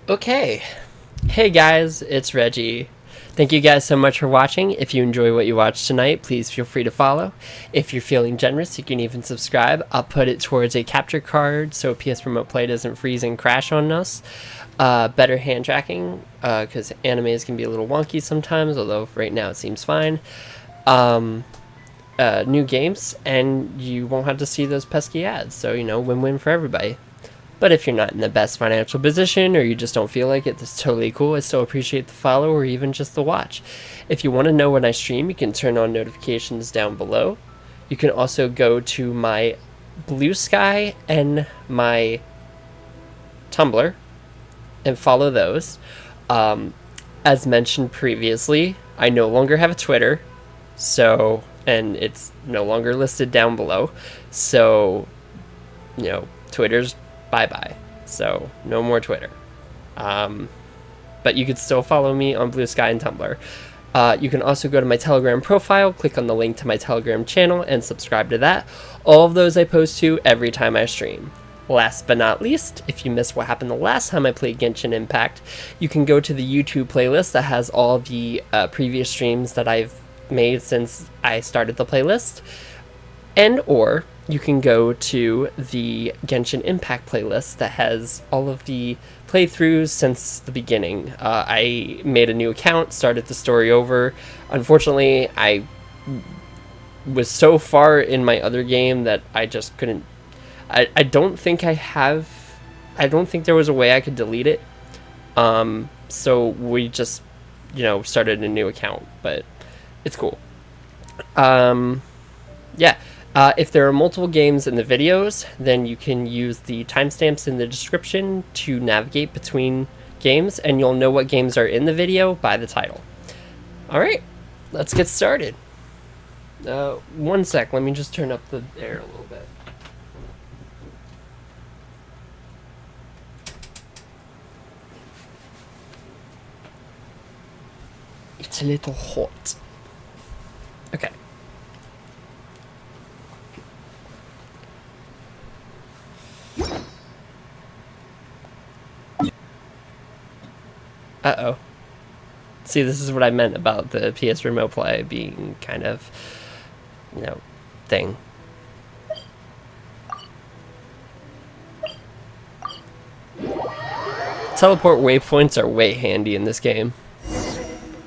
Okay. Hey guys, it's Reggie. Thank you guys so much for watching. If you enjoy what you watched tonight, please feel free to follow. If you're feeling generous, you can even subscribe. I'll put it towards a capture card so PS Remote Play doesn't freeze and crash on us. Better hand tracking, because animes can be a little wonky sometimes, although right now it seems fine. New games, and you won't have to see those pesky ads, so, win-win for everybody. But if you're not in the best financial position or you just don't feel like it, that's totally cool. I still appreciate the follow or even just the watch. If you want to know when I stream, you can turn on notifications down below. You can also go to my Blue Sky and my Tumblr and follow those. As mentioned previously, I no longer have a Twitter, and it's no longer listed down below. So, Twitter's bye-bye, so no more Twitter. But you could still follow me on Blue Sky and Tumblr. You can also go to my Telegram profile, click on the link to my Telegram channel, and subscribe to that. All of those I post to every time I stream. Last but not least, if you missed what happened the last time I played Genshin Impact, you can go to the YouTube playlist that has all the previous streams that I've made since I started the playlist, or you can go to the Genshin Impact playlist that has all of the playthroughs since the beginning. I made a new account, started the story over. Unfortunately, I was so far in my other game that I just couldn't. I don't think there was a way I could delete it. So we just, started a new account, but it's cool. Yeah. If there are multiple games in the videos, then you can use the timestamps in the description to navigate between games, and you'll know what games are in the video by the title. Alright, let's get started. One sec, let me just turn up the air a little bit. It's a little hot. Okay. Uh-oh. See, this is what I meant about the PS Remote Play being kind of, thing. Teleport waypoints are way handy in this game.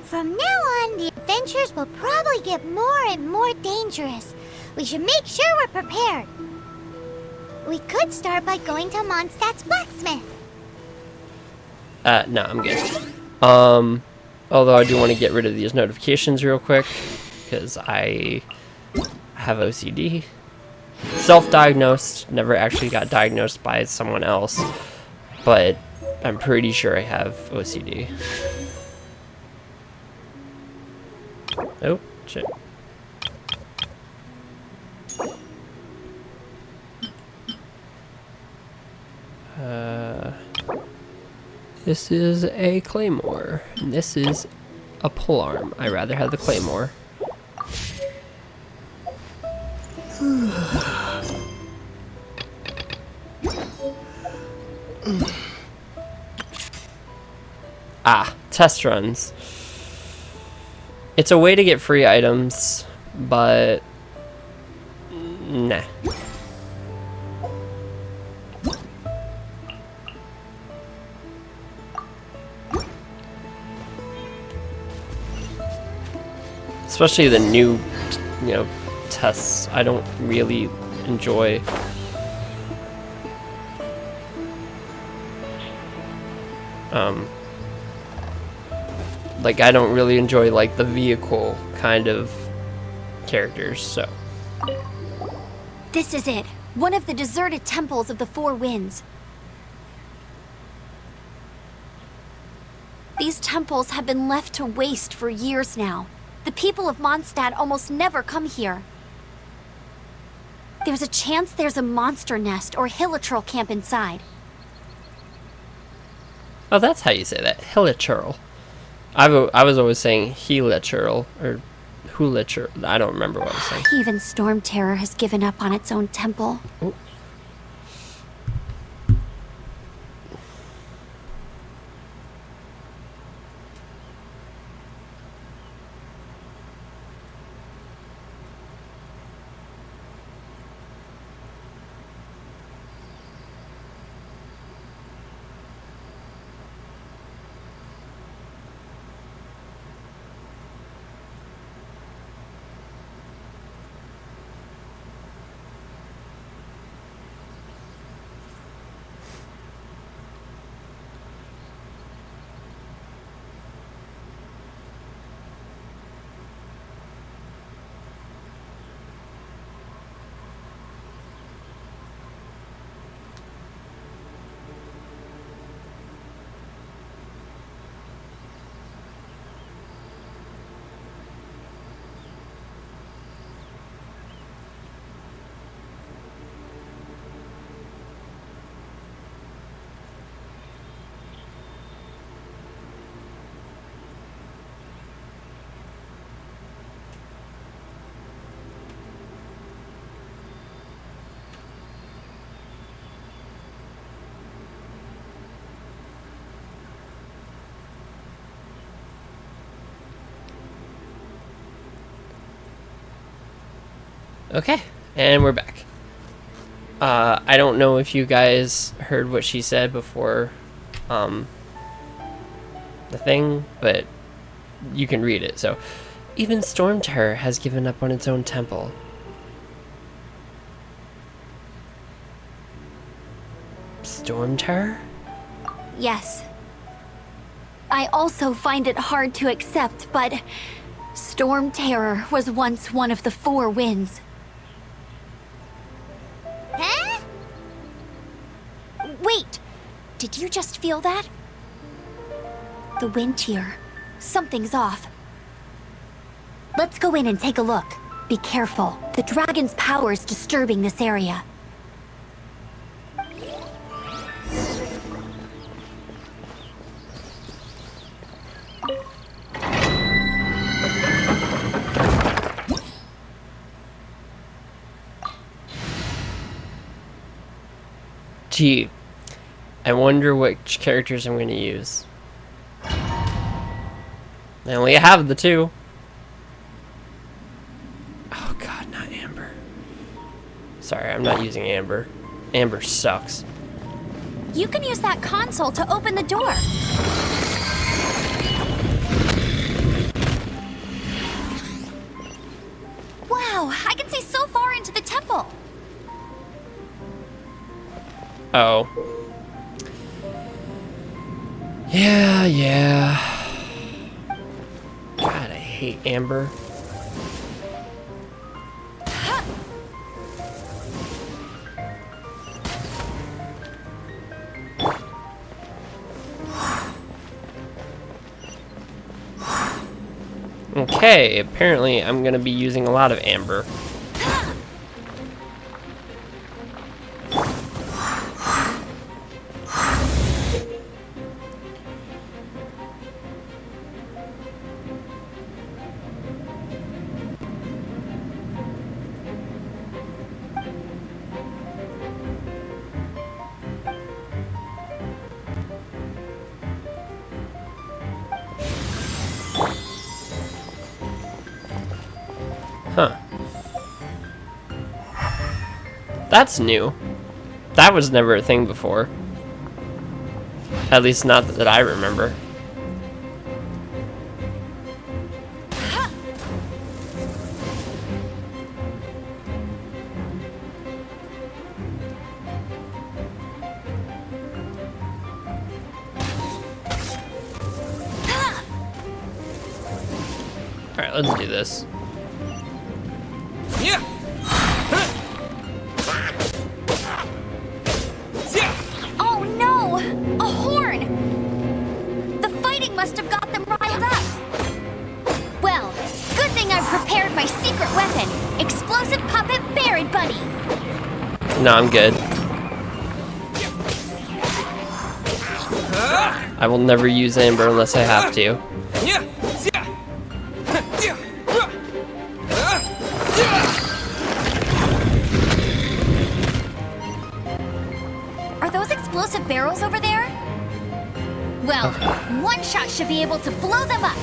From now on, the adventures will probably get more and more dangerous. We should make sure we're prepared. We could start by going to Mondstadt's blacksmith. No, I'm good. Although I do want to get rid of these notifications real quick, because I have OCD. Self-diagnosed, never actually got diagnosed by someone else, but I'm pretty sure I have OCD. Oh, shit. This is a claymore, and this is a polearm. I rather have the claymore. Test runs. It's a way to get free items, but nah. Especially the new, tests, I don't really enjoy. I don't really enjoy, the vehicle kind of characters, so. This is it. One of the deserted temples of the Four Winds. These temples have been left to waste for years now. The people of Mondstadt almost never come here. There's a chance there's a monster nest or hilichurl camp inside. Oh, that's how you say that. Hilichurl. I was always saying hilichurl, or hulichurl. I don't remember what I was saying. Even Storm Terror has given up on its own temple. Ooh. Okay, and we're back. I don't know if you guys heard what she said before the thing, but you can read it. So, even Storm Terror has given up on its own temple. Storm Terror? Yes. I also find it hard to accept, but Storm Terror was once one of the 4 winds. Huh? Wait! Did you just feel that? The wind here. Something's off. Let's go in and take a look. Be careful. The dragon's power is disturbing this area. Gee, I wonder which characters I'm going to use. I only have the 2. Oh god, not Amber. Sorry, I'm not using Amber. Amber sucks. You can use that console to open the door. Wow, I can see so far into the temple. Oh. Yeah. God, I hate Amber. Okay, apparently I'm gonna be using a lot of Amber. Huh. That's new. That was never a thing before. At least not that I remember. Alright, let's do this. Oh no! A horn! The fighting must have got them riled up. Well, good thing I've prepared my secret weapon, explosive puppet Buried Bunny. No, I'm good. I will never use Amber unless I have to. Are those explosive barrels over there? Well, one shot should be able to blow them up.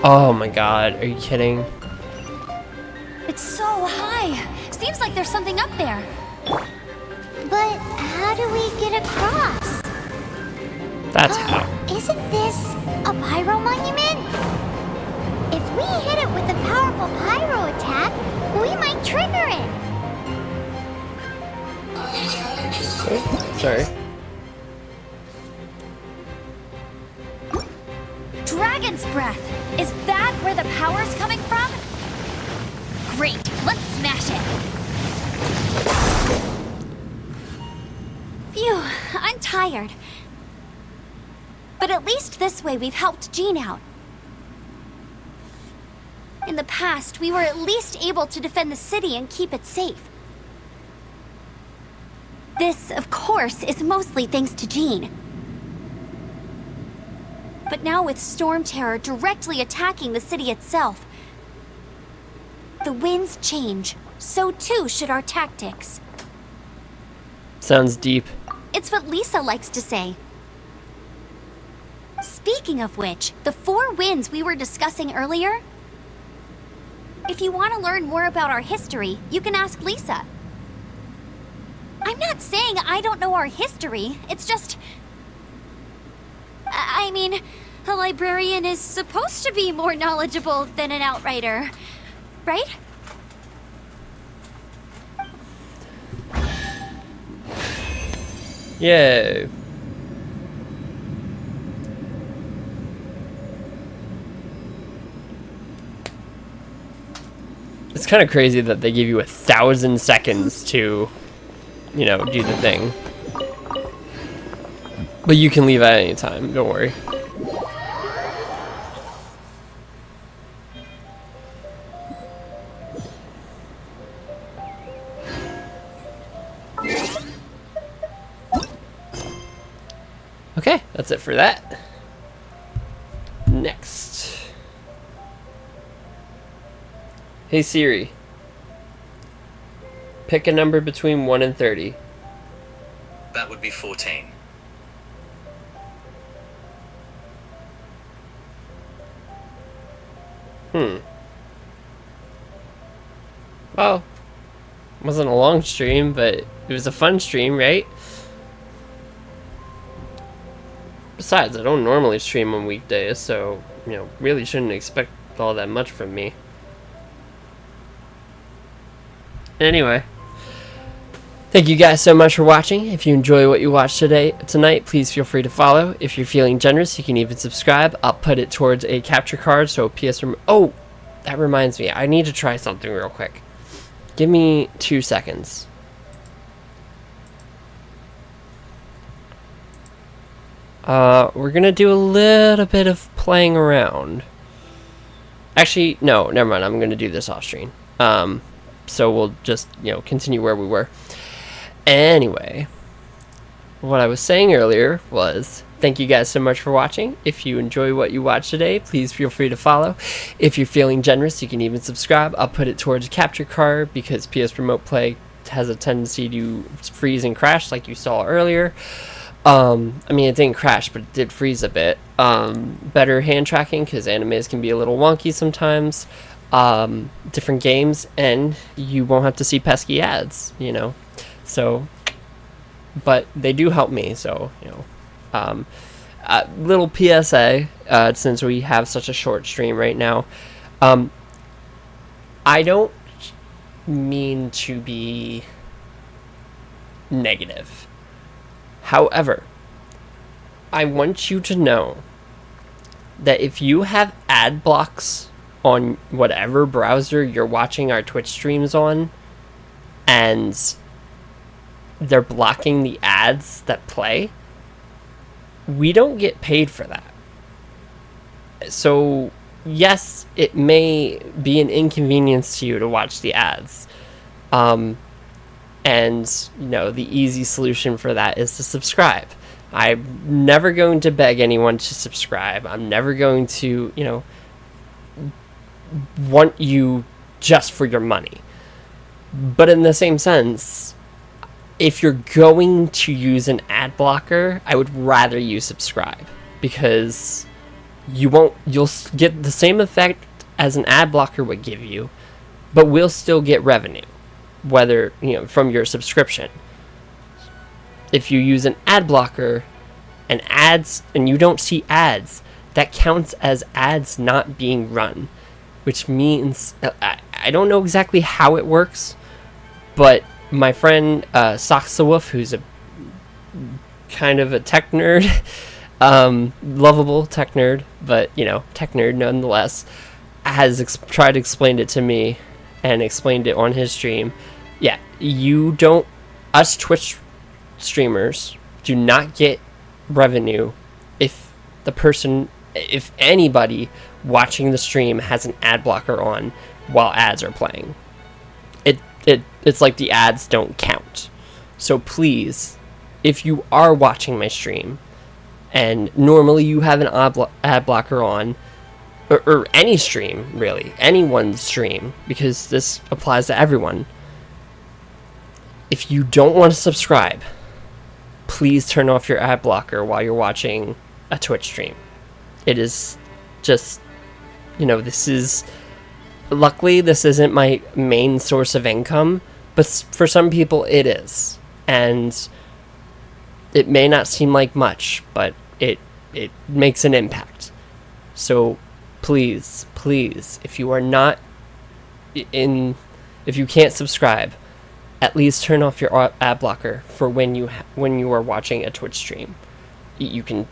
Oh my god, are you kidding? It's so high. Seems like there's something up there. But how do we get across? That's how. Isn't this a pyro monument? If we hit it with a powerful pyro attack, we might trigger it. Oh, sorry. Dragon's breath. Is that where the power's coming from? Great, let's smash it. Phew, I'm tired. But at least this way we've helped Jean out. In the past, we were at least able to defend the city and keep it safe. This, of course, is mostly thanks to Jean. But now with Storm Terror directly attacking the city itself, the winds change. So too should our tactics. Sounds deep. It's what Lisa likes to say. Speaking of which, the 4 winds we were discussing earlier, if you want to learn more about our history, you can ask Lisa. I'm not saying I don't know our history, it's just... I mean, a librarian is supposed to be more knowledgeable than an outrider, right? Yay. It's kind of crazy that they give you 1,000 seconds to, you know, do the thing. But you can leave at any time, don't worry. Okay, that's it for that. Next. Hey Siri. Pick a number between 1 and 30. That would be 14. Well, it wasn't a long stream, but it was a fun stream, right? Besides, I don't normally stream on weekdays, so, you know, really shouldn't expect all that much from me. Anyway, thank you guys so much for watching. If you enjoy what you watched tonight, please feel free to follow. If you're feeling generous, you can even subscribe. I'll put it towards a capture card, so oh, that reminds me. I need to try something real quick. Give me 2 seconds. We're gonna do a little bit of playing around. Actually, no, never mind. I'm gonna do this off screen. So we'll just, you know, continue where we were. Anyway, what I was saying earlier was, thank you guys so much for watching. If you enjoy what you watched today, please feel free to follow. If you're feeling generous, you can even subscribe. I'll put it towards a capture card because PS Remote Play has a tendency to freeze and crash like you saw earlier. I mean, it didn't crash, but it did freeze a bit. Better hand tracking because animes can be a little wonky sometimes. Different games, and you won't have to see pesky ads, you know. So, but they do help me, so, you know. Little PSA, since we have such a short stream right now. I don't mean to be negative. However, I want you to know that if you have ad blocks on whatever browser you're watching our Twitch streams on, and they're blocking the ads that play, we don't get paid for that. So, yes, it may be an inconvenience to you to watch the ads. And, you know, the easy solution for that is to subscribe. I'm never going to beg anyone to subscribe. I'm never going to, you know, want you just for your money. But in the same sense, if you're going to use an ad blocker, I would rather you subscribe, because you'll get the same effect as an ad blocker would give you, but we'll still get revenue, whether, you know, from your subscription. If you use an ad blocker and you don't see ads, that counts as ads not being run, which means I don't know exactly how it works, but my friend Soxawolf, who's a kind of a tech nerd, lovable tech nerd, but, you know, tech nerd nonetheless, has tried to explain it to me and explained it on his stream. Yeah, us Twitch streamers do not get revenue if the person, if anybody watching the stream has an ad blocker on while ads are playing. It's like the ads don't count. So please, if you are watching my stream and normally you have an ad blocker on, or any stream, really, anyone's stream, because this applies to everyone, if you don't want to subscribe, please turn off your ad blocker while you're watching a Twitch stream. It is just, luckily this isn't my main source of income, but for some people it is. And it may not seem like much, but it makes an impact. So please, if you are not if you can't subscribe, at least turn off your ad blocker for when you are watching a Twitch stream. You can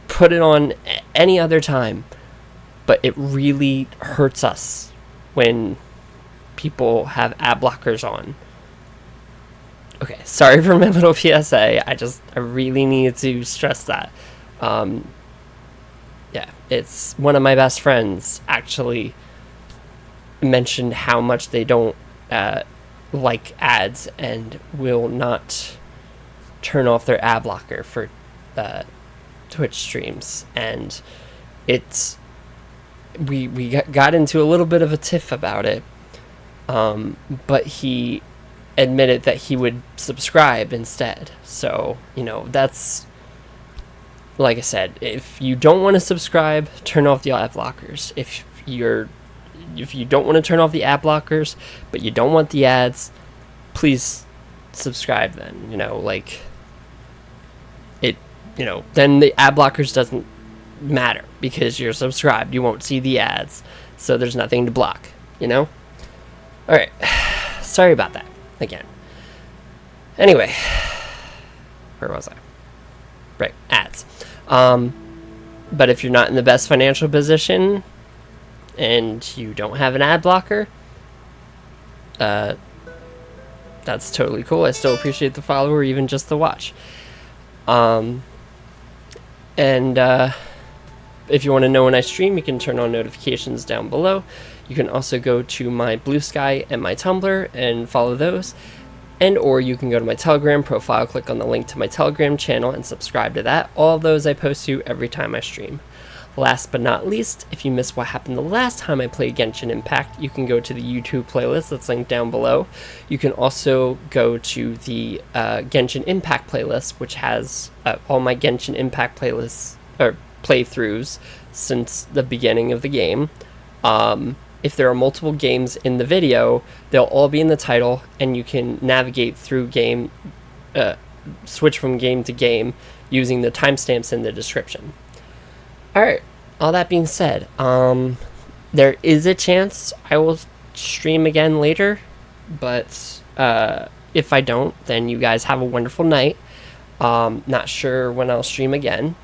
put it on any other time, but it really hurts us when people have ad blockers on. Okay, sorry for my little PSA. I really need to stress that. Yeah, it's one of my best friends actually mentioned how much they don't like ads and will not turn off their ad blocker for Twitch streams, and we got into a little bit of a tiff about it, but he admitted that he would subscribe instead. So that's, like I said, if you don't want to subscribe, turn off the ad blockers. If you don't want to turn off the ad blockers but you don't want the ads, please subscribe then. Then the ad blockers doesn't matter because you're subscribed. You won't see the ads, so there's nothing to block. All right, sorry about that again. Anyway, where was I? Right, ads. But if you're not in the best financial position and you don't have an ad blocker, that's totally cool. I still appreciate the follow or even just the watch. If you want to know when I stream, you can turn on notifications down below. You can also go to my Blue Sky and my Tumblr and follow those. Or you can go to my Telegram profile, click on the link to my Telegram channel, and subscribe to that. All of those I post to every time I stream. Last but not least, if you missed what happened the last time I played Genshin Impact, you can go to the YouTube playlist that's linked down below. You can also go to the Genshin Impact playlist, which has all my Genshin Impact playlists or playthroughs since the beginning of the game. If there are multiple games in the video, they'll all be in the title, and you can navigate through switch from game to game using the timestamps in the description. Alright, all that being said, there is a chance I will stream again later, but if I don't, then you guys have a wonderful night. Not sure when I'll stream again,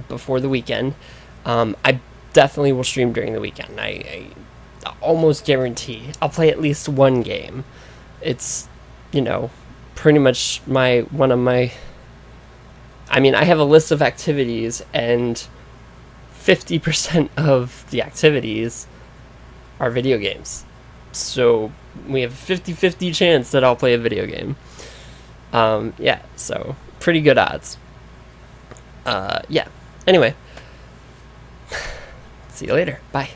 before the weekend. I definitely will stream during the weekend. I almost guarantee I'll play at least one game. It's, pretty much I have a list of activities, and 50% of the activities are video games. So we have a 50-50 chance that I'll play a video game. Yeah, so pretty good odds. Yeah. Anyway. See you later. Bye.